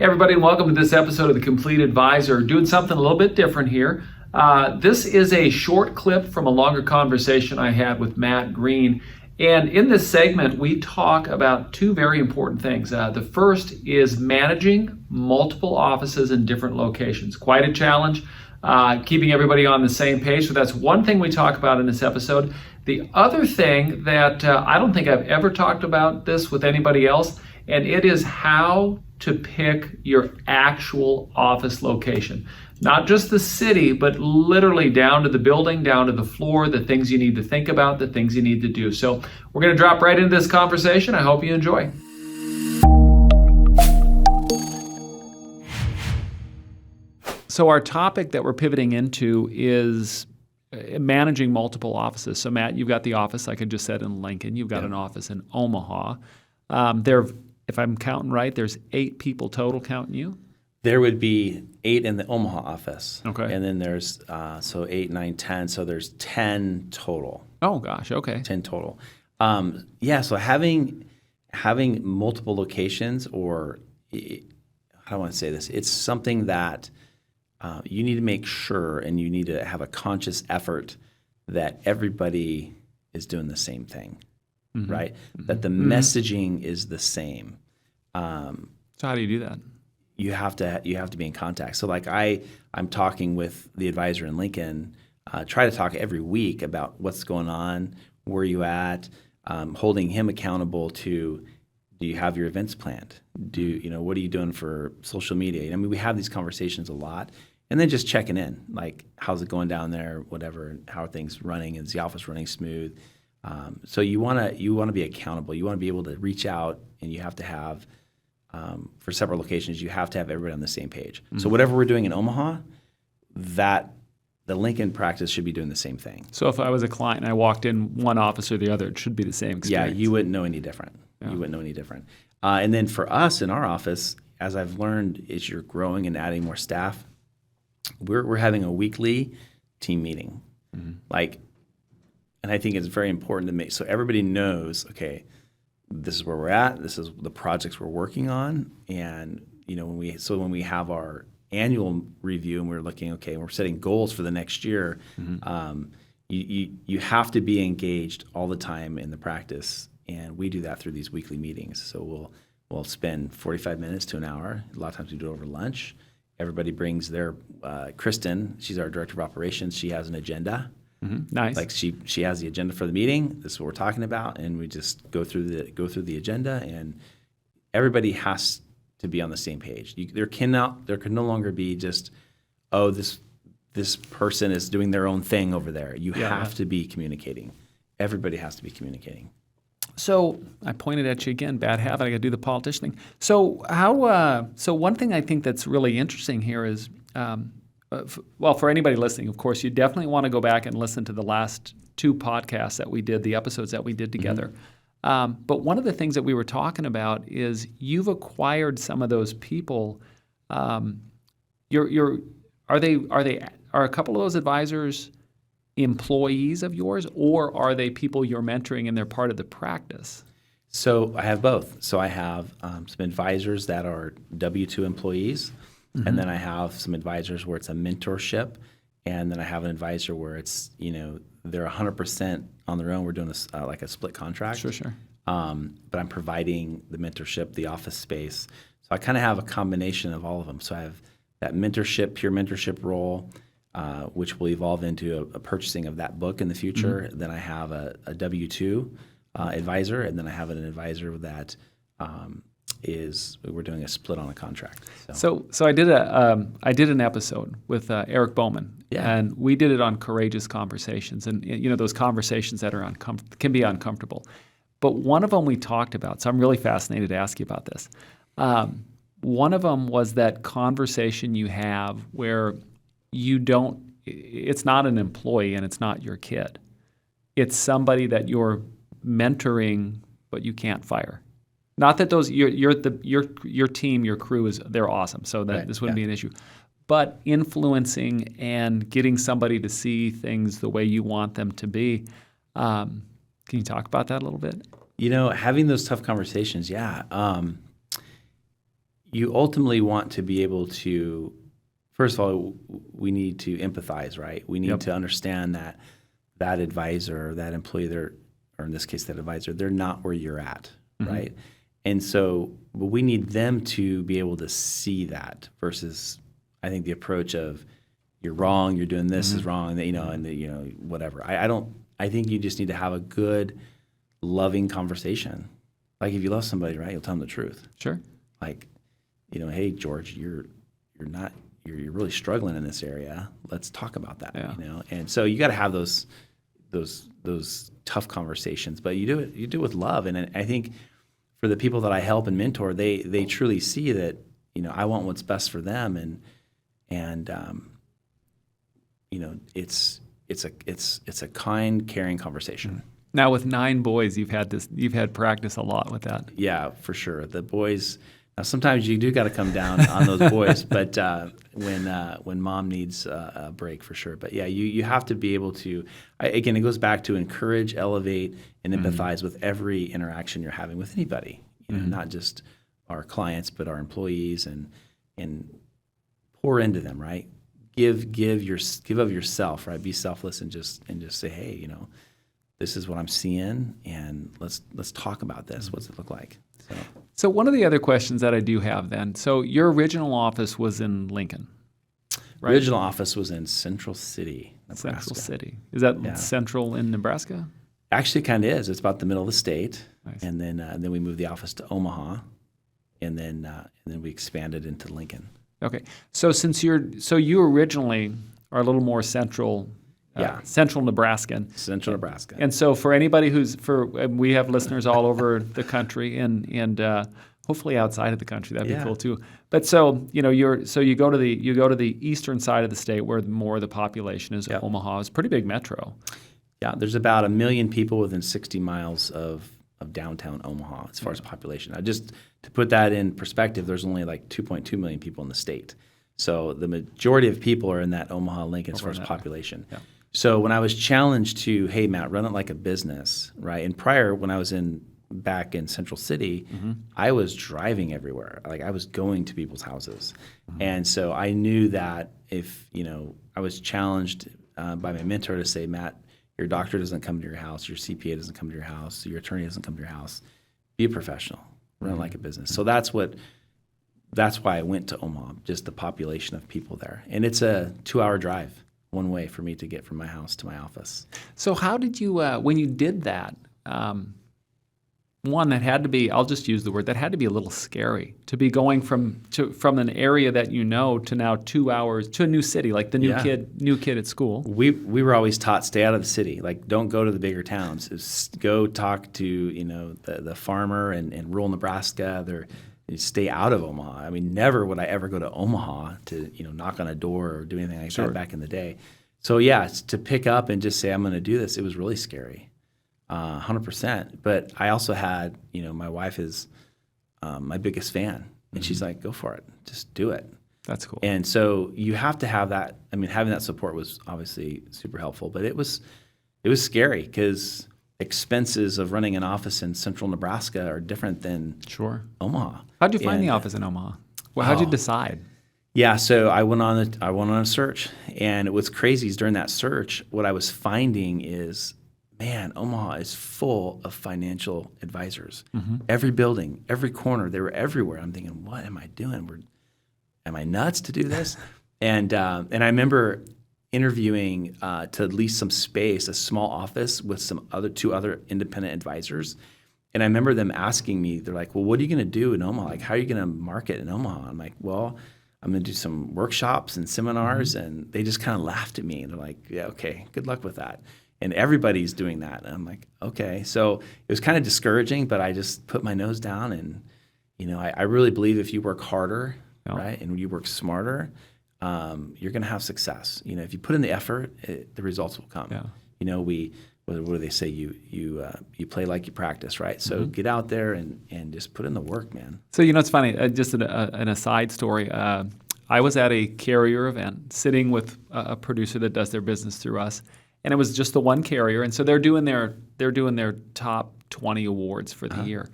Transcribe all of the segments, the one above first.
Hey everybody, and welcome to this episode of The Complete Advisor. Doing something a little bit different here. This is a short clip from a longer conversation I had with Matt Green. And in this segment, we talk about two very important things. The first is managing multiple offices in different locations. Quite a challenge, keeping everybody on the same page. So that's one thing we talk about in this episode. The other thing that I don't think I've ever talked about this with anybody else, and it is how to pick your actual office location. Not just the city, but literally down to the building, down to the floor, the things you need to think about, the things you need to do. So we're going to drop right into this conversation. I hope you enjoy. So our topic that we're pivoting into is managing multiple offices. So Matt, you've got the office, like I just said, in Lincoln. You've got an office in Omaha. If I'm counting right, there's 8 people total counting you? There would be 8 in the Omaha office. Okay. And then there's, 8, 9, 10. So there's 10 total. Oh, gosh. Okay. 10 total. So having multiple locations, or how do I want to say this? It's something that you need to make sure, and you need to have a conscious effort that everybody is doing the same thing. Mm-hmm. Right? Mm-hmm. That the messaging is the same. So how do you do that? You have to be in contact. So like I'm talking with the advisor in Lincoln, try to talk every week about what's going on, where you at, holding him accountable to, do you have your events planned? What are you doing for social media? I mean, we have these conversations a lot. And then just checking in, like, how's it going down there, whatever, how are things running, is the office running smooth? So you want to be accountable. You want to be able to reach out, and you have to have, for several locations, you have to have everybody on the same page. Mm-hmm. So whatever we're doing in Omaha, the Lincoln practice should be doing the same thing. So if I was a client and I walked in one office or the other, it should be the same experience. Yeah, you wouldn't know any different. Yeah. You wouldn't know any different. And then for us in our office, as I've learned, as you're growing and adding more staff, we're having a weekly team meeting. Mm-hmm. And I think it's very important to make so everybody knows, okay, this is where we're at, this is the projects we're working on, and when we have our annual review and we're looking, okay, we're setting goals for the next year, mm-hmm. You have to be engaged all the time in the practice, and we do that through these weekly meetings. So we'll spend 45 minutes to an hour. A lot of times we do it over lunch. Everybody brings their Kristen. She's our director of operations. She has an agenda. Mm-hmm. Nice. Like she has the agenda for the meeting. This is what we're talking about, and we just go through the agenda, and everybody has to be on the same page. There can no longer be just, this person is doing their own thing over there. You have to be communicating. Everybody has to be communicating. So I pointed at you again, bad habit. I got to do the politician thing. So so one thing I think that's really interesting here is, for anybody listening, of course, you definitely want to go back and listen to the last 2 podcasts that we did, the episodes that we did together. Mm-hmm. But one of the things that we were talking about is you've acquired some of those people. Are a couple of those advisors employees of yours, or are they people you're mentoring and they're part of the practice? So I have both. So I have some advisors that are W-2 employees, mm-hmm. and then I have some advisors where it's a mentorship, and then I have an advisor where it's, they're 100% on their own. We're doing like a split contract. Sure. But I'm providing the mentorship, the office space. So I kind of have a combination of all of them. So I have that mentorship, pure mentorship role, which will evolve into a purchasing of that book in the future. Mm-hmm. Then I have a W-2 advisor, and then I have an advisor that we're doing a split on a contract. So I did an episode with Eric Bowman, and we did it on courageous conversations, and those conversations that are can be uncomfortable. But one of them we talked about, so I'm really fascinated to ask you about this. One of them was that conversation you have where it's not an employee and it's not your kid. It's somebody that you're mentoring, but you can't fire. Not that your team, your crew they're awesome, so that this wouldn't be an issue. But influencing and getting somebody to see things the way you want them to be. Can you talk about that a little bit? Having those tough conversations, you ultimately want to be able to, first of all, we need to empathize, right? We need to understand that that advisor, that employee, or in this case, that advisor, they're not where you're at, right? And so but we need them to be able to see that versus, I think, the approach of you're wrong, you're doing this is wrong, and whatever. I think you just need to have a good, loving conversation. Like if you love somebody, right, you'll tell them the truth. Sure. Like, hey, George, you're really struggling in this area. Let's talk about that. Yeah. And so you got to have those tough conversations, but you do it with love. And I think for the people that I help and mentor, they truly see that I want what's best for them, and it's a kind, caring conversation. Now with 9 boys, you've had practice a lot with that. Yeah, for sure. The boys. Now sometimes you do got to come down on those boys, but when mom needs a break, for sure. But yeah, you have to be able to. Again, it goes back to encourage, elevate, and empathize with every interaction you're having with anybody. Not just our clients, but our employees, and pour into them. Right, give of yourself. Right, be selfless and just say, hey, this is what I'm seeing, and let's talk about this. What's it look like? So one of the other questions that I do have then, so your original office was in Lincoln, right? Original office was in Central City, Nebraska. Central City. Is that central in Nebraska? Actually, it kind of is. It's about the middle of the state. Nice. And then we moved the office to Omaha, and then we expanded into Lincoln. Okay. So you originally are a little more central. Central Nebraskan. Central Nebraska. And so for anybody we have listeners all over the country and hopefully outside of the country, that'd be cool too. But so you go to the eastern side of the state where more of the population is. Omaha is a pretty big metro. Yeah, there's about 1 million people within 60 miles of downtown Omaha as far as population. Just to put that in perspective, there's only like 2.2 million people in the state. So the majority of people are in that Omaha, Lincoln as far as population. Yeah. So when I was challenged to, hey, Matt, run it like a business, right? And prior, when I was back in Central City, I was driving everywhere. Like I was going to people's houses. And so I knew that if, I was challenged by my mentor to say, Matt, your doctor doesn't come to your house, your CPA doesn't come to your house, your attorney doesn't come to your house. Be a professional, run it like a business. So that's why I went to Omaha, just the population of people there. And it's a 2-hour drive one way for me to get from my house to my office. So how did you, when you did that, one, that had to be, I'll just use the word, that had to be a little scary to be going from an area that to now 2 hours to a new city, like the new kid at school. We were always taught, stay out of the city. Like, don't go to the bigger towns. Just go talk to, the farmer in rural Nebraska. Stay out of Omaha. I mean, never would I ever go to Omaha to, knock on a door or do anything like that back in the day. So yeah, to pick up and just say, I'm going to do this, it was really scary, 100%. But I also had, my wife is my biggest fan, and she's like, go for it, just do it. That's cool. And so you have to have that. I mean, having that support was obviously super helpful, but it was scary because expenses of running an office in Central Nebraska are different than Omaha. How'd you find the office in Omaha? Well, how'd you decide? Yeah, so I went on a search, and what's crazy is during that search, what I was finding is, man, Omaha is full of financial advisors. Every building, every corner, they were everywhere. I'm thinking, what am I doing? Am I nuts to do this? And I remember interviewing to lease some space, a small office with two other independent advisors. And I remember them asking me, they're like, well, what are you going to do in Omaha? Like, how are you going to market in Omaha? I'm like, well, I'm going to do some workshops and seminars. And they just kind of laughed at me. And they're like, yeah, okay, good luck with that. And everybody's doing that. And I'm like, okay. So it was kind of discouraging, but I just put my nose down. And, I really believe if you work harder, right, and you work smarter, you're going to have success. If you put in the effort, the results will come. Yeah. What do they say? You play like you practice, right? So get out there and just put in the work, man. So it's funny. Just an aside story. I was at a carrier event, sitting with a producer that does their business through us, and it was just the one carrier. And so they're doing their top 20 awards for the year,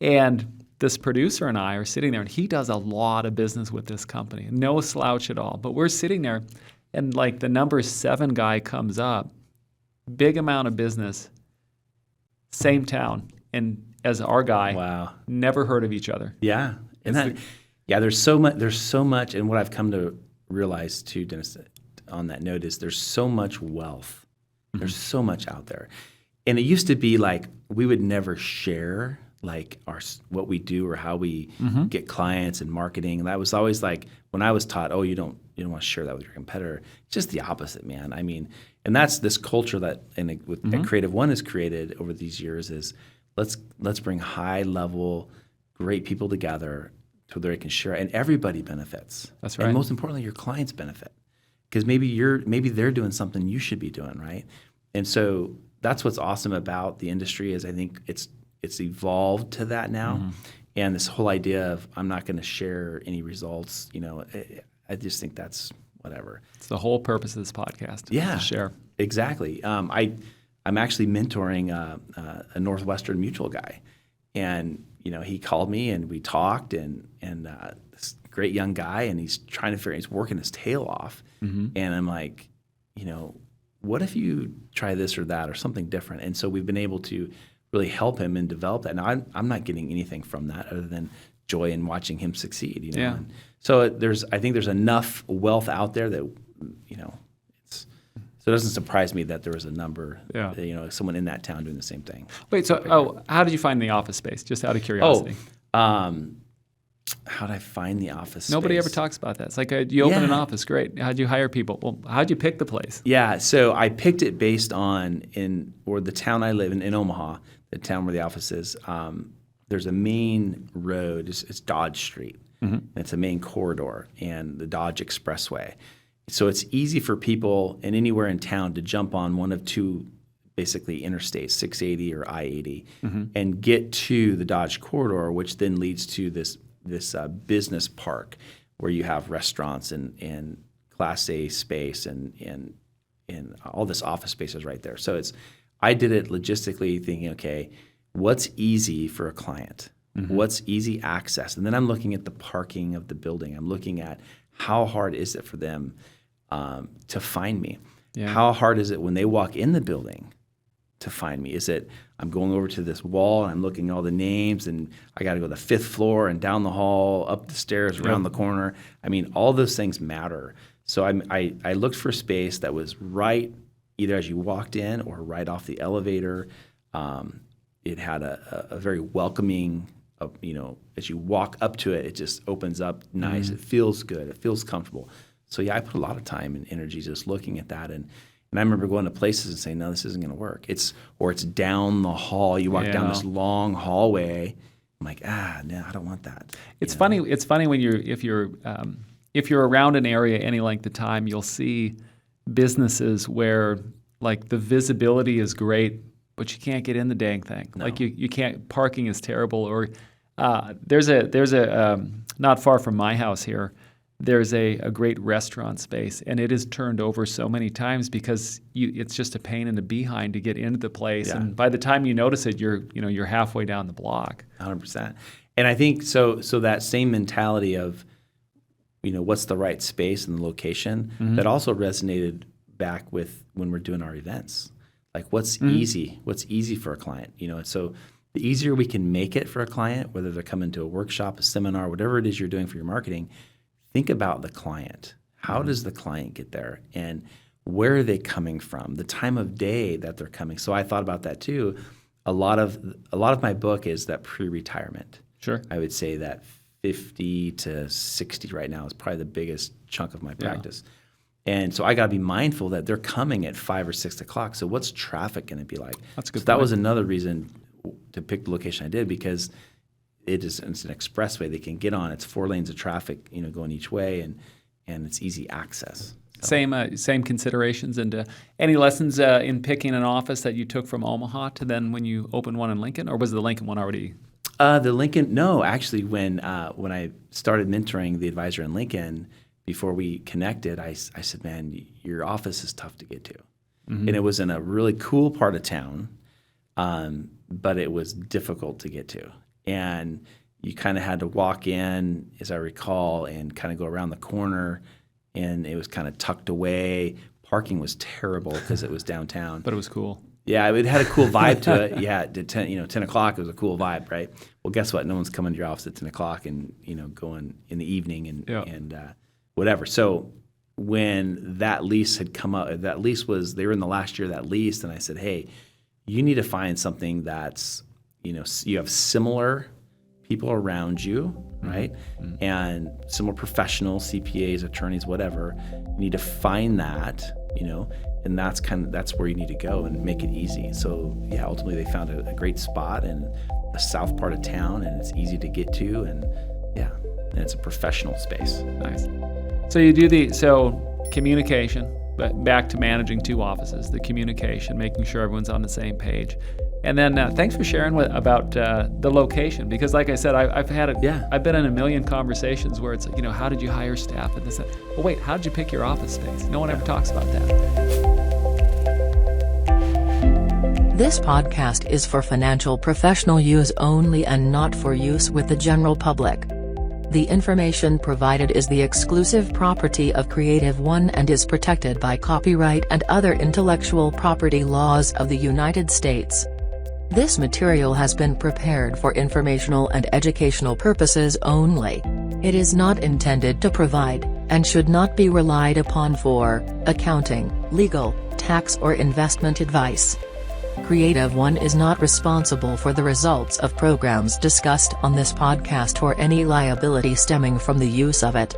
and this producer and I are sitting there, and he does a lot of business with this company, no slouch at all. But we're sitting there, and like the number 7 guy comes up, big amount of business, same town, and as our guy, Wow. never heard of each other. Yeah. And that, there's so much, and what I've come to realize too, Dennis, on that note is there's so much wealth. There's so much out there. And it used to be like we would never share like what we do or how we get clients and marketing. And that was always like when I was taught, oh, you don't want to share that with your competitor. It's just the opposite, man. I mean, and that's this culture that at Creative One has created over these years is let's bring high level, great people together so they can share, and everybody benefits. That's right. And most importantly, your clients benefit because maybe they're doing something you should be doing, right? And so that's what's awesome about the industry is I think it's evolved to that now, and this whole idea of I'm not going to share any results. I just think that's whatever. It's the whole purpose of this podcast. Yeah, to share. Exactly. I'm actually mentoring a Northwestern Mutual guy, and he called me and we talked, and this great young guy, and he's working his tail off, and I'm like, what if you try this or that or something different? And so we've been able to really help him and develop that. Now I'm not getting anything from that other than joy in watching him succeed. Yeah. And so I think there's enough wealth out there that so it doesn't surprise me that there was a number, someone in that town doing the same thing. Wait, so how did you find the office space? Just out of curiosity. How did I find the office space? Nobody ever talks about that. It's like you open an office, great. How'd you hire people? Well, how'd you pick the place? Yeah, so I picked it based on the town I live in Omaha, the town where the office is. There's a main road. It's Dodge Street. And it's a main corridor and the Dodge Expressway. So it's easy for people and anywhere in town to jump on one of two basically interstates, 680 or I-80, and get to the Dodge corridor, which then leads to this business park where you have restaurants and Class A space and all this office space is right there. So I did it logistically thinking, okay, what's easy for a client? What's easy access? And then I'm looking at the parking of the building. I'm looking at how hard is it for them to find me? Yeah. How hard is it when they walk in the building to find me? Is it I'm going over to this wall and I'm looking at all the names and I got to go to the 5th floor and down the hall, up the stairs, around the corner? I mean, all those things matter. So I looked for a space that was right either as you walked in or right off the elevator. It had a very welcoming, as you walk up to it, it just opens up nice. It feels good. It feels comfortable. So yeah, I put a lot of time and energy just looking at that. And I remember going to places and saying, no, this isn't going to work. It's down the hall. You walk down this long hallway. I'm like, no, I don't want that. It's funny. It's funny when if you're around an area any length of time, you'll see businesses where like the visibility is great, but you can't get in the dang thing. No. Like you can't. Parking is terrible. Or there's a not far from my house here. There's a great restaurant space, and it is turned over so many times because it's just a pain in the behind to get into the place. Yeah. And by the time you notice it, you're halfway down the block. 100%. And I think so that same mentality of, what's the right space and the location, that also resonated back with when we're doing our events. Like what's easy for a client, so the easier we can make it for a client, whether they're coming to a workshop, a seminar, whatever it is you're doing for your marketing, think about the client. How does the client get there? And where are they coming from? The time of day that they're coming. So I thought about that too. A lot of my book is that pre-retirement. Sure. I would say that 50 to 60 right now is probably the biggest chunk of my practice. Yeah. And so I got to be mindful that they're coming at 5 or 6 o'clock. So what's traffic going to be like? That's a good point. That was another reason to pick the location I did, because it's an expressway they can get on. It's 4 lanes of traffic, going each way, and it's easy access. So. Same considerations. And any lessons in picking an office that you took from Omaha to then when you opened one in Lincoln, or was the Lincoln one already? The Lincoln, no, actually, when I started mentoring the advisor in Lincoln, before we connected, I said, man, your office is tough to get to, and it was in a really cool part of town, but it was difficult to get to. And you kind of had to walk in, as I recall, and kind of go around the corner, and it was kind of tucked away. Parking was terrible because it was downtown. But it was cool. Yeah, it had a cool vibe to it. Yeah, at 10 o'clock, it was a cool vibe, right? Well, guess what? No one's coming to your office at 10 o'clock and, going in the evening and whatever. So when that lease had come up, they were in the last year of that lease, and I said, hey, you need to find something that's, you have similar people around you, right? Mm-hmm. And similar professionals, CPAs, attorneys, whatever. You need to find that, and that's where you need to go and make it easy. So yeah, ultimately they found a great spot in the south part of town, and it's easy to get to, and it's a professional space. Nice. So you do communication, but back to managing 2 offices, the communication, making sure everyone's on the same page. And then thanks for sharing about the location, because like I said, I've been in a million conversations where it's how did you hire staff and this. Well, wait, how did you pick your office space? No one ever talks about that. This podcast is for financial professional use only and not for use with the general public. The information provided is the exclusive property of Creative One and is protected by copyright and other intellectual property laws of the United States. This material has been prepared for informational and educational purposes only. It is not intended to provide, and should not be relied upon for, accounting, legal, tax or investment advice. Creative One is not responsible for the results of programs discussed on this podcast or any liability stemming from the use of it.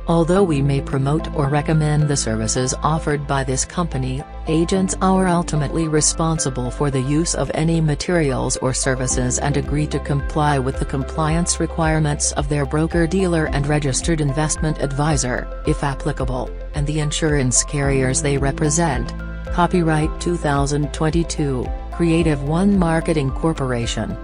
Although we may promote or recommend the services offered by this company, agents are ultimately responsible for the use of any materials or services and agree to comply with the compliance requirements of their broker-dealer and registered investment advisor, if applicable, and the insurance carriers they represent. Copyright 2022, Creative One Marketing Corporation.